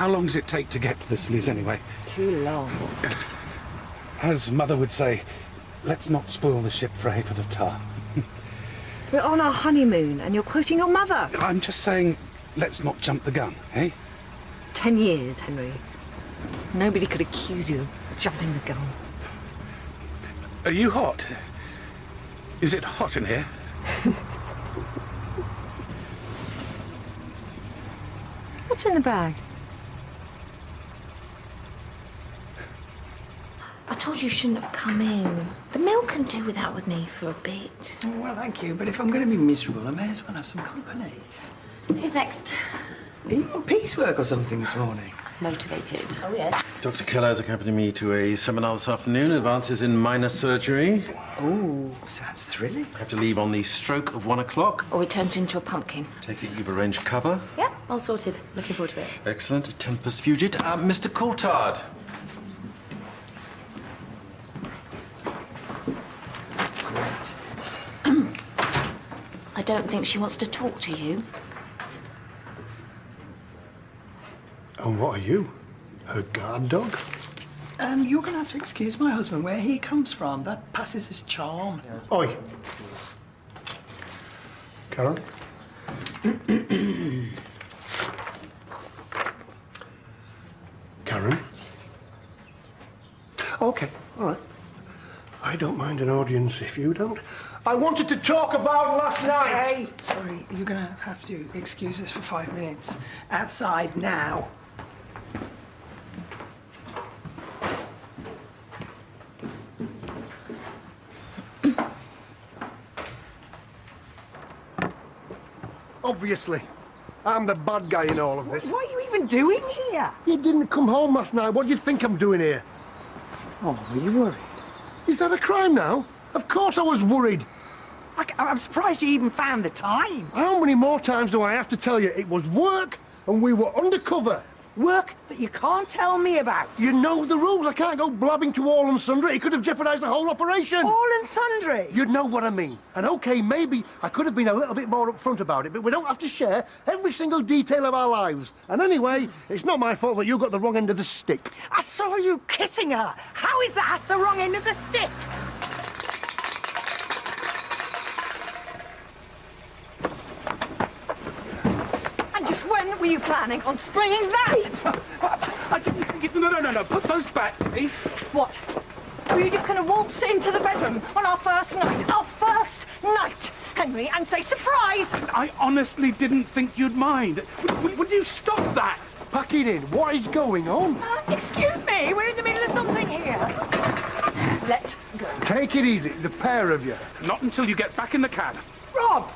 How long does it take to get to the Scillies anyway? Too long. As Mother would say, let's not spoil the ship for a ha'porth of tar. We're on our honeymoon and you're quoting your mother. I'm just saying, let's not jump the gun, eh? 10 years, Henry. Nobody could accuse you of jumping the gun. Are you hot? Is it hot in here? What's in the bag? I told you shouldn't have come in. The milk can do without with me for a bit. Oh, well, thank you, but if I'm going to be miserable, I may as well have some company. Who's next? Are you on piecework or something this morning? Motivated. Oh, yeah. Dr. Keller has accompanied me to a seminar this afternoon, advances in minor surgery. Oh, sounds thrilling. I have to leave on the stroke of 1 o'clock. Or it turns into a pumpkin. Take it you've arranged cover. Yeah, all sorted. Looking forward to it. Excellent. Tempus fugit. Mr. Coulthard. Great. I don't think she wants to talk to you. And what are you? Her guard dog? You're going to have to excuse my husband. Where he comes from, that passes as charm. Oi. Karen? Karen? OK, all right. I don't mind an audience if you don't. I wanted to talk about last night. Hey, sorry, you're going to have to excuse us for 5 minutes. Outside now. Obviously. I'm the bad guy in all of this. What are you even doing here? You didn't come home last night. What do you think I'm doing here? Oh, were you worried? Is that a crime now? Of course I was worried. I'm surprised you even found the time. How many more times do I have to tell you it was work and we were undercover? Work that you can't tell me about. You know the rules. I can't go blabbing to all and sundry. It could have jeopardised the whole operation. All and sundry. You'd know what I mean. And OK, maybe I could have been a little bit more upfront about it, but we don't have to share every single detail of our lives. And anyway, it's not my fault that you got the wrong end of the stick. I saw you kissing her. How is that the wrong end of the stick? And just when were you planning on springing that? No. Put those back, please. What? Were you just going to waltz into the bedroom on our first night? Our first night, Henry, and say, surprise! I honestly didn't think you'd mind. Would you stop that? Pack it in. What is going on? Excuse me, we're in the middle of something here. Let go. Take it easy, the pair of you. Not until you get back in the cab. Rob!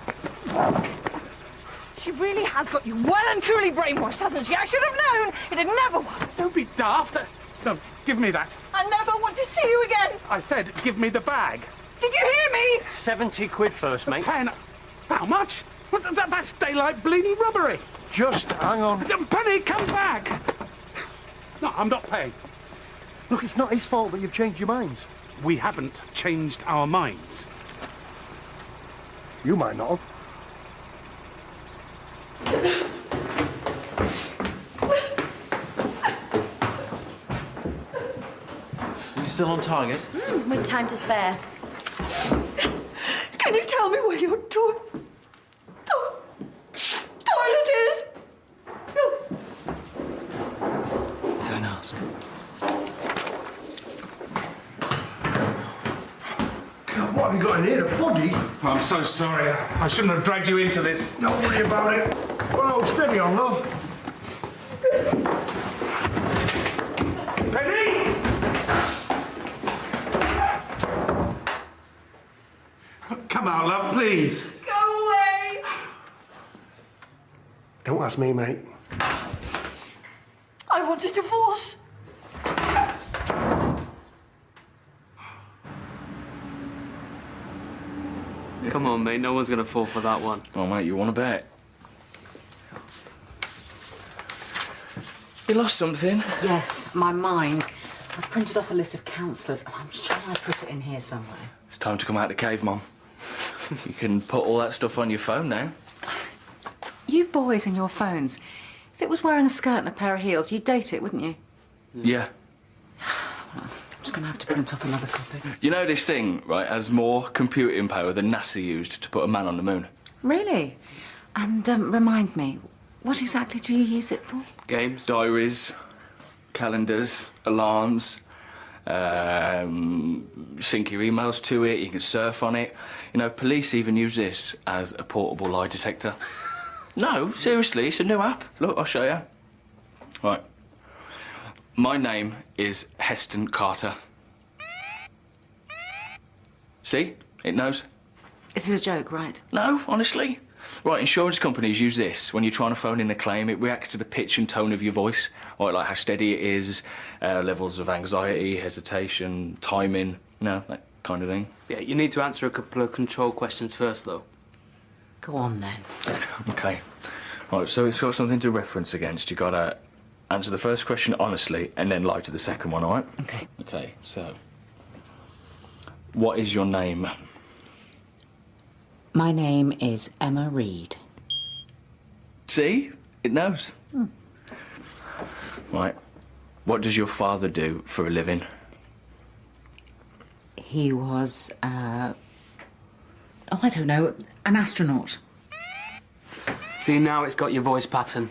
She really has got you well and truly brainwashed, hasn't she? I should have known. It'd never work. Don't be daft. No, give me that. I never want to see you again. I said, give me the bag. Did you hear me? 70 quid first, mate. Pen, how much? That's daylight bleeding robbery. Just hang on. Penny, come back. No, I'm not paying. Look, it's not his fault that you've changed your minds. We haven't changed our minds. You might not have. We still on target? With time to spare. Can you tell me where your toilet is? Don't ask. God, what have you got in here? A body? I'm so sorry. I shouldn't have dragged you into this. Don't worry about it. Well, steady on, love. Penny! Come out, love, please. Go away. Don't ask me, mate. I want a divorce. Come on, mate. No one's going to fall for that one. Oh, mate, you want to bet? You lost something? Yes, my mind. I've printed off a list of counsellors and I'm sure I put it in here somewhere. It's time to come out of the cave, Mum. You can put all that stuff on your phone now. You boys and your phones. If it was wearing a skirt and a pair of heels, you'd date it, wouldn't you? Yeah. I'm just going to have to print off another copy. You know this thing, right, has more computing power than NASA used to put a man on the moon? Really? And remind me, what exactly do you use it for? Games. Diaries, calendars, alarms, sync your emails to it, you can surf on it. You know, police even use this as a portable lie detector. No, seriously, it's a new app. Look, I'll show you. Right. My name is Heston Carter. See? It knows. This is a joke, right? No, honestly. Right, insurance companies use this when you're trying to phone in a claim. It reacts to the pitch and tone of your voice, or like how steady it is, levels of anxiety, hesitation, timing, you know, that kind of thing. Yeah, you need to answer a couple of control questions first, though. Go on, then. Okay. Right, so it's got something to reference against. You've got to answer the first question honestly and then lie to the second one, all right? OK. Okay, so... What is your name? My name is Emma Reed. See? It knows. Right. What does your father do for a living? He was, oh, I don't know, an astronaut. See, now it's got your voice pattern.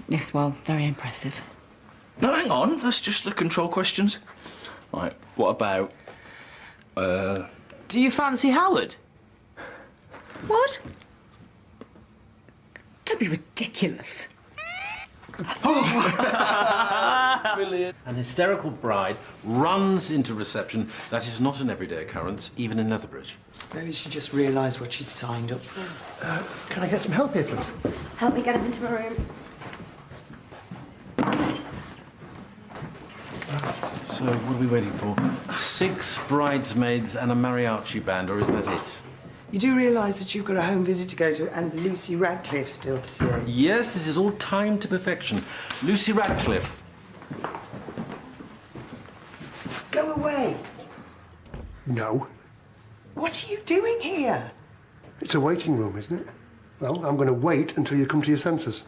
Yes, well, very impressive. No, hang on. That's just the control questions. Right. What about... Do you fancy Howard? What? Don't be ridiculous. An hysterical bride runs into reception. That is not an everyday occurrence, even in Lethbridge. Maybe she just realised what she'd signed up for. Can I get some help here, please? Help me get him into my room. So, what are we waiting for? 6 bridesmaids and a mariachi band, or is that it? You do realise that you've got a home visit to go to and Lucy Radcliffe still to see. Yes, this is all timed to perfection. Lucy Radcliffe. Go away. No. What are you doing here? It's a waiting room, isn't it? Well, I'm going to wait until you come to your senses.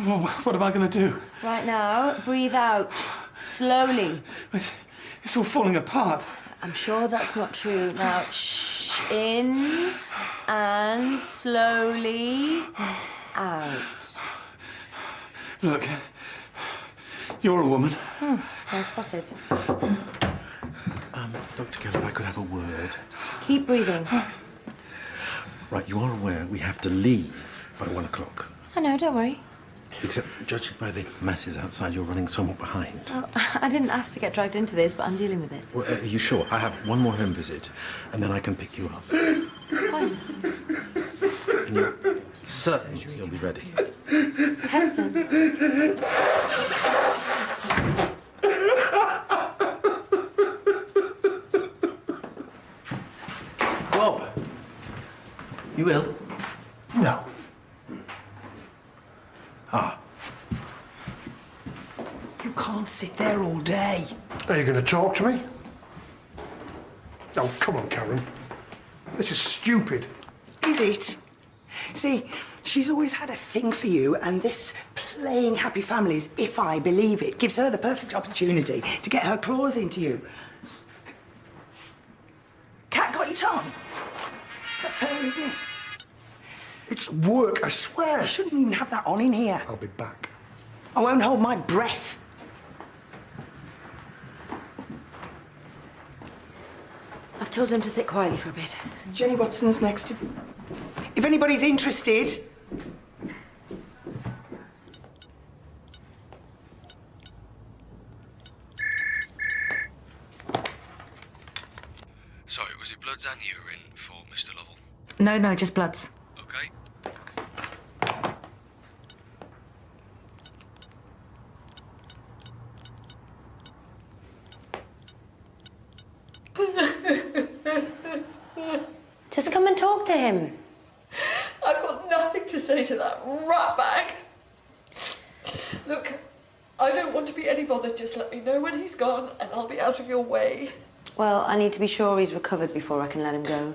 Well, what am I going to do? Right now, breathe out. Slowly. It's all falling apart. I'm sure that's not true. Now, shh. In and slowly out. Look, you're a woman. Well spotted. Dr. Keller, if I could have a word. Keep breathing. Right, you are aware we have to leave by 1 o'clock. I know, don't worry. Except, judging by the masses outside, you're running somewhat behind. Oh, I didn't ask to get dragged into this, but I'm dealing with it. Well, are you sure? I have one more home visit, and then I can pick you up. Fine. And you're certain you'll be ready. Heston. Bob, you will? No. Ah. You can't sit there all day. Are you going to talk to me? Oh, come on, Karen. This is stupid. Is it? See, she's always had a thing for you, and this playing happy families, if I believe it, gives her the perfect opportunity to get her claws into you. Cat got your tongue? That's her, isn't it? It's work, I swear. I shouldn't even have that on in here. I'll be back. I won't hold my breath. I've told him to sit quietly for a bit. Jenny Watson's next. If anybody's interested. Sorry, was it bloods and urine for Mr. Lovell? No, just bloods. Okay. Just come and talk to him. I've got nothing to say to that ratbag. Look, I don't want to be any bother. Just let me know when he's gone and I'll be out of your way. Well, I need to be sure he's recovered before I can let him go.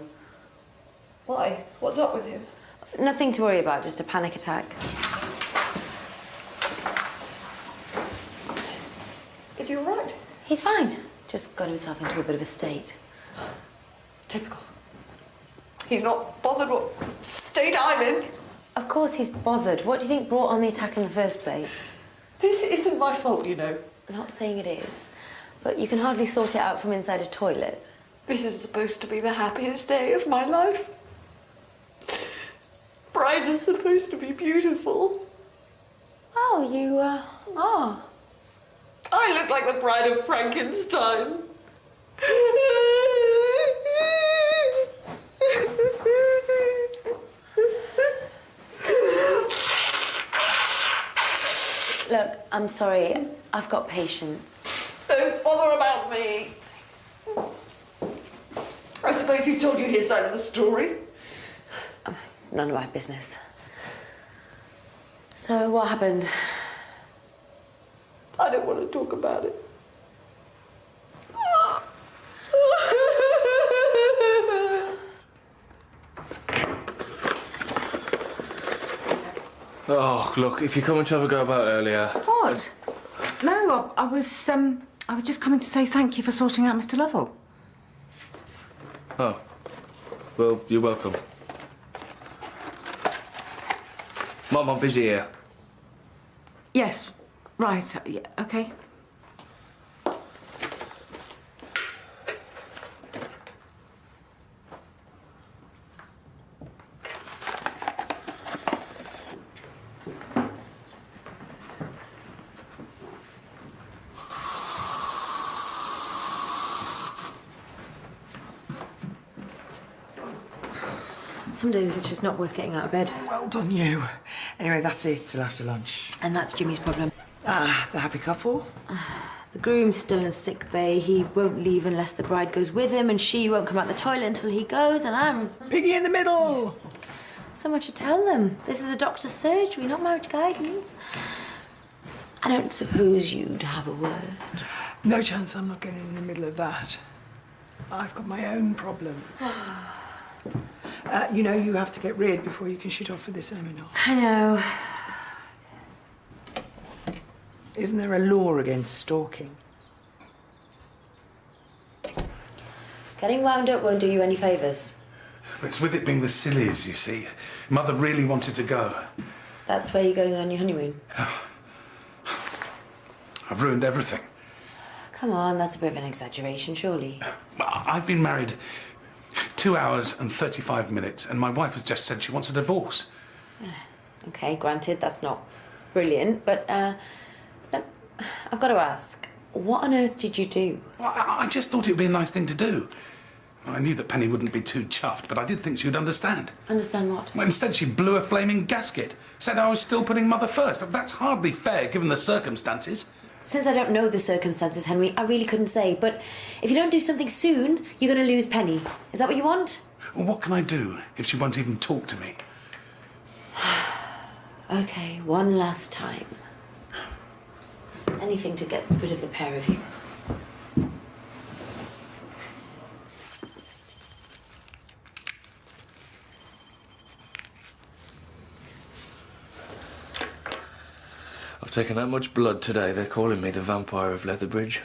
Why? What's up with him? Nothing to worry about, just a panic attack. Is he all right? He's fine. Just got himself into a bit of a state. Typical. He's not bothered what state I'm in. Of course he's bothered. What do you think brought on the attack in the first place? This isn't my fault, you know. I'm not saying it is, but you can hardly sort it out from inside a toilet. This is supposed to be the happiest day of my life. Brides are supposed to be beautiful. Oh, you, are. I look like the bride of Frankenstein. Look, I'm sorry. I've got patience. Don't bother about me. I suppose he's told you his side of the story. None of my business. So, what happened? I don't want to talk about it. Oh, look, if you're coming to have a go about earlier... What? No, I was just coming to say thank you for sorting out Mr. Lovell. Oh. Well, you're welcome. Mum, I'm busy here. Yes, right, yeah, OK. Some days it's just not worth getting out of bed. Well done, you. Anyway, that's it till after lunch. And that's Jimmy's problem. Ah, the happy couple. The groom's still in sick bay. He won't leave unless the bride goes with him, and she won't come out the toilet until he goes, and I'm... Piggy in the middle. So much to tell them. This is a doctor's surgery, not marriage guidance. I don't suppose you'd have a word. No chance I'm not getting in the middle of that. I've got my own problems. You know you have to get rid before you can shoot off for this seminal. I know. Isn't there a law against stalking? Getting wound up won't do you any favours. It's with it being the Sillies, you see. Mother really wanted to go. That's where you're going on your honeymoon. I've ruined everything. Come on, that's a bit of an exaggeration, surely. I've been married 2 hours and 35 minutes, and my wife has just said she wants a divorce. OK, granted, that's not brilliant, but, look, I've got to ask, what on earth did you do? I just thought it would be a nice thing to do. I knew that Penny wouldn't be too chuffed, but I did think she would understand. Understand what? Well, instead, she blew a flaming gasket. Said I was still putting Mother first. That's hardly fair, given the circumstances. Since I don't know the circumstances, Henry, I really couldn't say. But if you don't do something soon, you're going to lose Penny. Is that what you want? Well, what can I do if she won't even talk to me? OK, one last time. Anything to get rid of the pair of you. I've taken that much blood today, they're calling me the vampire of Leatherbridge.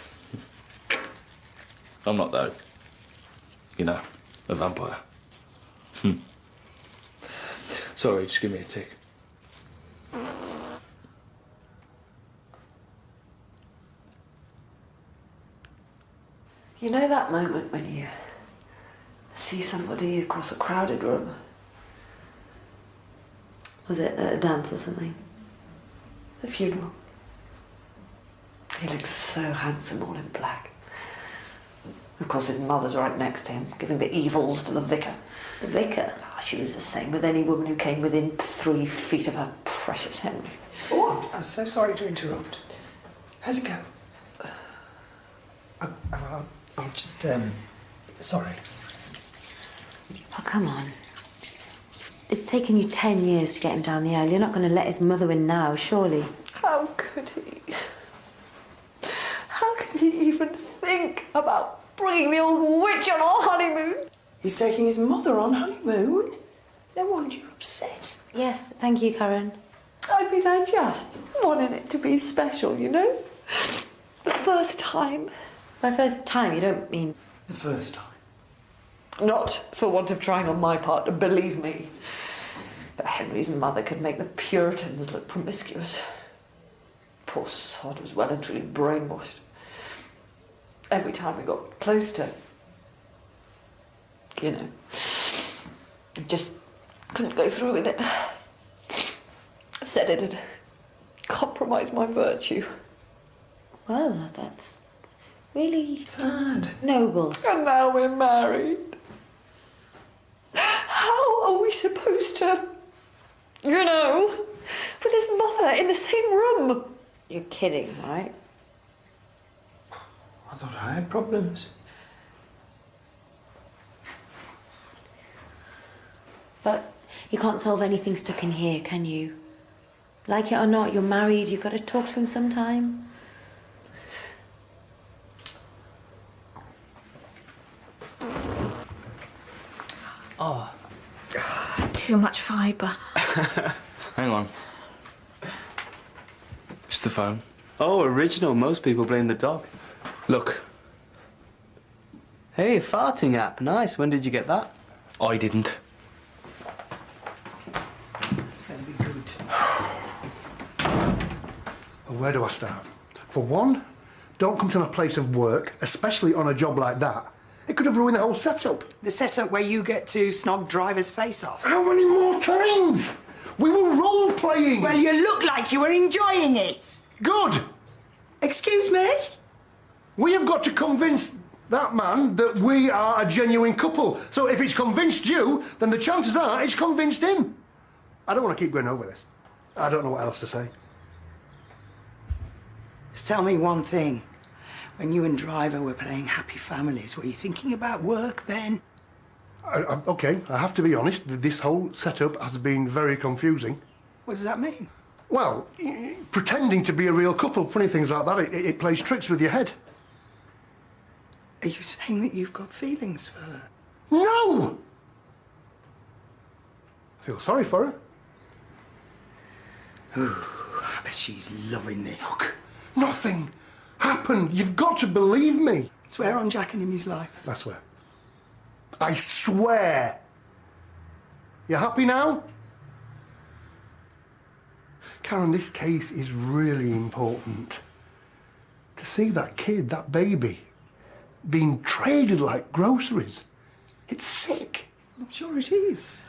I'm not, though. You know, a vampire. Sorry, just give me a tick. You know that moment when you see somebody across a crowded room? Was it at a dance or something? The funeral. He looks so handsome all in black. Of course, his mother's right next to him, giving the evils to the vicar. The vicar? She was the same with any woman who came within 3 feet of her precious Henry. Oh, I'm so sorry to interrupt. How's it go? I'll just, sorry. Oh, come on. It's taken you 10 years to get him down the aisle. You're not going to let his mother in now, surely. How could he? How could he even think about bringing the old witch on our honeymoon? He's taking his mother on honeymoon? No wonder you're upset. Yes, thank you, Karen. I mean, I just wanted it to be special, you know? The first time. By first time, you don't mean... The first time. Not for want of trying on my part, believe me. But Henry's mother could make the Puritans look promiscuous. Poor sod was well and truly brainwashed. Every time we got close to, you know, I just couldn't go through with it. I said it'd compromise my virtue. Well, that's really... Sad. noble. And now we're married. How are we supposed to, you know, with his mother in the same room? You're kidding, right? I thought I had problems. But you can't solve anything stuck in here, can you? Like it or not, you're married, you've got to talk to him sometime. Oh. Too much fibre. Hang on. It's the phone. Oh, original. Most people blame the dog. Look, Hey, a farting app. Nice. When did you get that? I didn't. That's very good. Well, where do I start? For one, don't come to my place of work, especially on a job like that. It could have ruined the whole setup. The setup where you get to snog driver's face off. How many more times? We were role-playing. Well, you look like you were enjoying it. Good. Excuse me? We have got to convince that man that we are a genuine couple. So if it's convinced you, then the chances are it's convinced him. I don't want to keep going over this. I don't know what else to say. Just tell me one thing. When you and Driver were playing Happy Families, were you thinking about work then? Okay, I have to be honest. This whole setup has been very confusing. What does that mean? Well, pretending to be a real couple, funny things like that, it plays tricks with your head. Are you saying that you've got feelings for her? No! I feel sorry for her. Ooh, I bet she's loving this. Look, nothing happened. You've got to believe me. Swear on Jack and Emmy's life. I swear. I swear. You happy now? Karen, this case is really important. To see that kid, that baby, being traded like groceries, it's sick. I'm sure it is.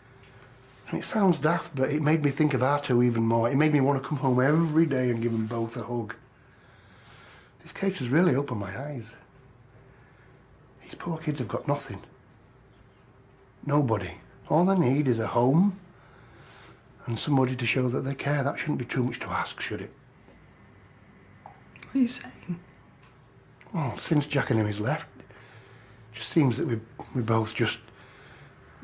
And it sounds daft, but it made me think of our two even more. It made me want to come home every day and give them both a hug. This case has really opened my eyes. These poor kids have got nothing. Nobody. All they need is a home and somebody to show that they care. That shouldn't be too much to ask, should it? What are you saying? Well, since Jack and Emmy's left, it just seems that we're both just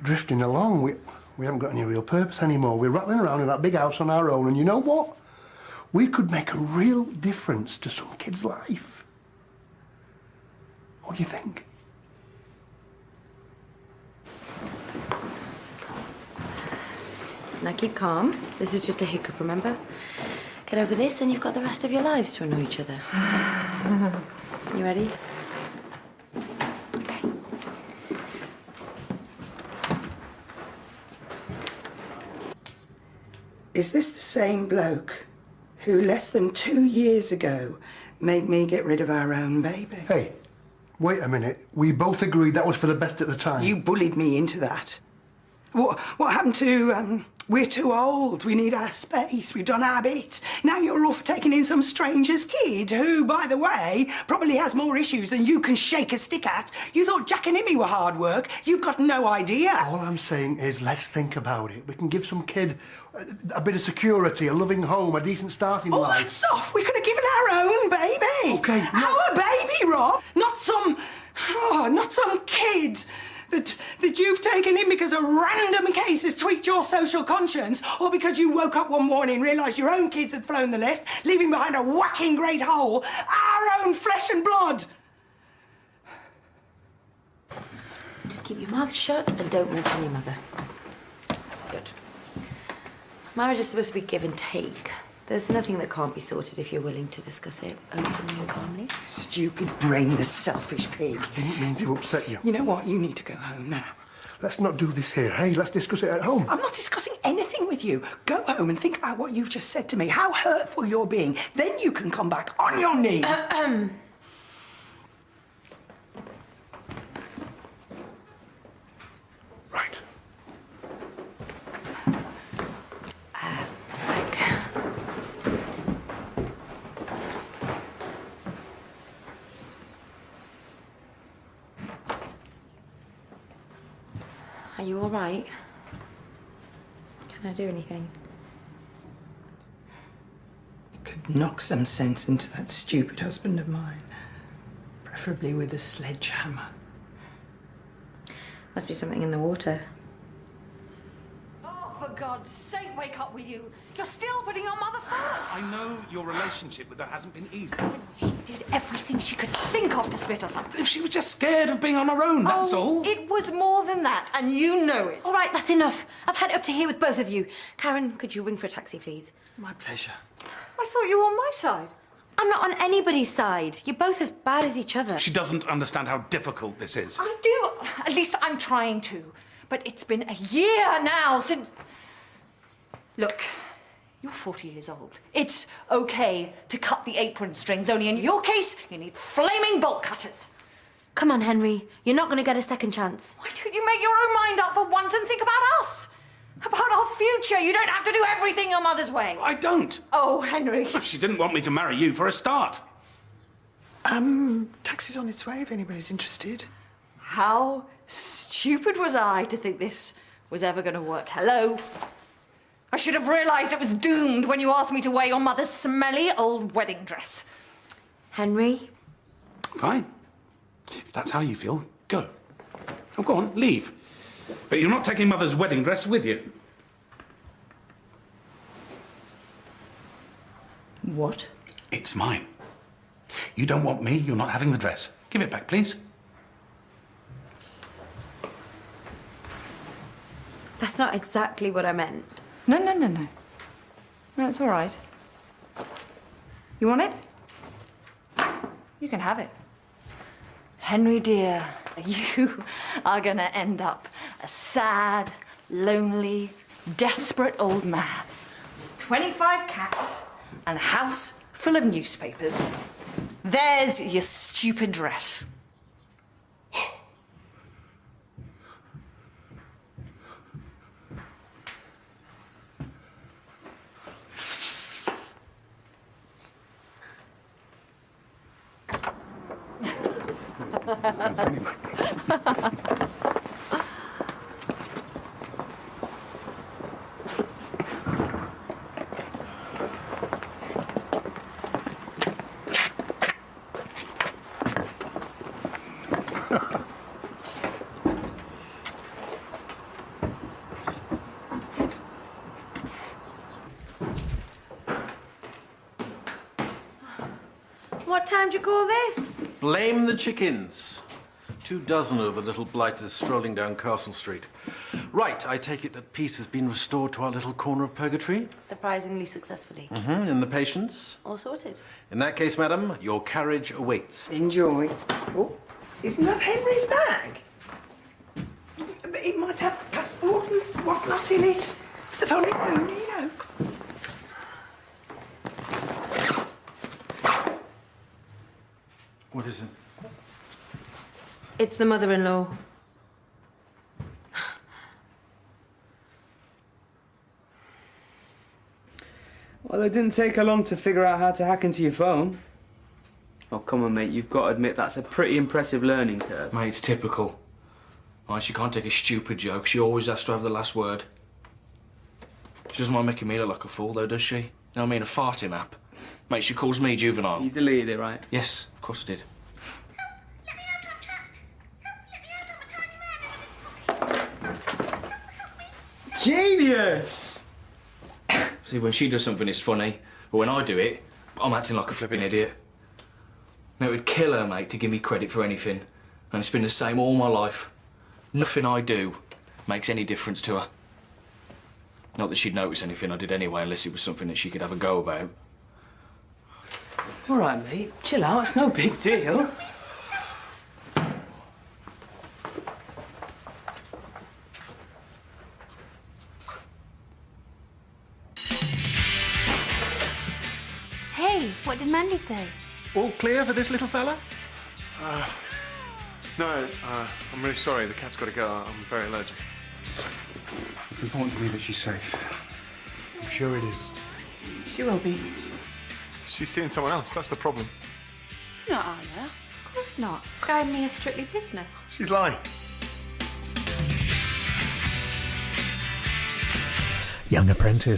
drifting along. We haven't got any real purpose anymore. We're rattling around in that big house on our own, and you know what? We could make a real difference to some kid's life. What do you think? Now keep calm. This is just a hiccup, remember? Get over this and you've got the rest of your lives to annoy each other. You ready? Okay. Is this the same bloke who less than 2 years ago made me get rid of our own baby? Hey, wait a minute. We both agreed that was for the best at the time. You bullied me into that. What happened to, we're too old, we need our space, we've done our bit. Now you're off taking in some stranger's kid who, by the way, probably has more issues than you can shake a stick at. You thought Jack and Emmy were hard work. You've got no idea. All I'm saying is let's think about it. We can give some kid a bit of security, a loving home, a decent starting All life. that stuff, we could have given our own baby. Okay, no. Our baby, Rob. Not some kid That you've taken him because a random case has tweaked your social conscience, or because you woke up one morning and realised your own kids had flown the nest, leaving behind a whacking great hole, our own flesh and blood. Just keep your mouth shut and don't mention your mother. Good. Marriage is supposed to be give and take. There's nothing that can't be sorted if you're willing to discuss it openly and calmly. Stupid, brainless, selfish pig. I didn't mean to upset you. You know what? You need to go home now. Let's not do this here, hey? Let's discuss it at home. I'm not discussing anything with you. Go home and think about what you've just said to me, how hurtful you're being. Then you can come back on your knees. Right. One sec. Are you all right? Can I do anything? You could knock some sense into that stupid husband of mine. Preferably with a sledgehammer. Must be something in the water. Oh, for God's sake, wake up, will you? You're still putting your mother first. I know your relationship with her hasn't been easy. She did everything she could think of to split us up. If she was just scared of being on her own, that's all. It was more than that, and you know it. All right, that's enough. I've had it up to here with both of you. Karen, could you ring for a taxi, please? My pleasure. I thought you were on my side. I'm not on anybody's side. You're both as bad as each other. She doesn't understand how difficult this is. I do. At least I'm trying to. But it's been a year now since... Look, you're 40 years old. It's okay to cut the apron strings, only in your case, you need flaming bolt cutters. Come on, Henry. You're not going to get a second chance. Why don't you make your own mind up for once and think about us? About our future. You don't have to do everything your mother's way. I don't. Oh, Henry. She didn't want me to marry you for a start. Taxi's on its way if anybody's interested. How stupid was I to think this was ever going to work? Hello? I should have realised it was doomed when you asked me to wear your mother's smelly old wedding dress. Henry? Fine. If that's how you feel, go. Oh, go on, leave. But you're not taking Mother's wedding dress with you. What? It's mine. You don't want me, you're not having the dress. Give it back, please. That's not exactly what I meant. No. No, it's all right. You want it? You can have it. Henry, dear, you are gonna end up a sad, lonely, desperate old man. 25 cats and a house full of newspapers. There's your stupid dress. What time do you call this? Blame the chickens. 24 of the little blighters strolling down Castle Street. Right, I take it that peace has been restored to our little corner of purgatory? Surprisingly successfully. And the patients? All sorted. In that case, madam, your carriage awaits. Enjoy. Oh, isn't that Henry's bag? It might have passport and whatnot in it. They've only known, you know. What is it? It's the mother-in-law. Well, it didn't take her long to figure out how to hack into your phone. Oh, come on, mate. You've got to admit that's a pretty impressive learning curve. Mate, it's typical. Right, she can't take a stupid joke. She always has to have the last word. She doesn't mind making me look like a fool, though, does she? You know what I mean? A farting app. Mate, she calls me juvenile. You deleted it, right? Yes, of course I did. Genius! See, when she does something, it's funny, but when I do it, I'm acting like a flipping idiot. Now, it would kill her, mate, to give me credit for anything, and it's been the same all my life. Nothing I do makes any difference to her. Not that she'd notice anything I did anyway, unless it was something that she could have a go about. All right, mate. Chill out. It's no big deal. Hey, what did Mandy say? All clear for this little fella? No, I'm really sorry. The cat's got to go. I'm very allergic. It's important to me that she's safe. I'm sure it is. She will be. She's seeing someone else. That's the problem. Not Anna. Of course not. Guy and me are strictly business. She's lying. Young Apprentice.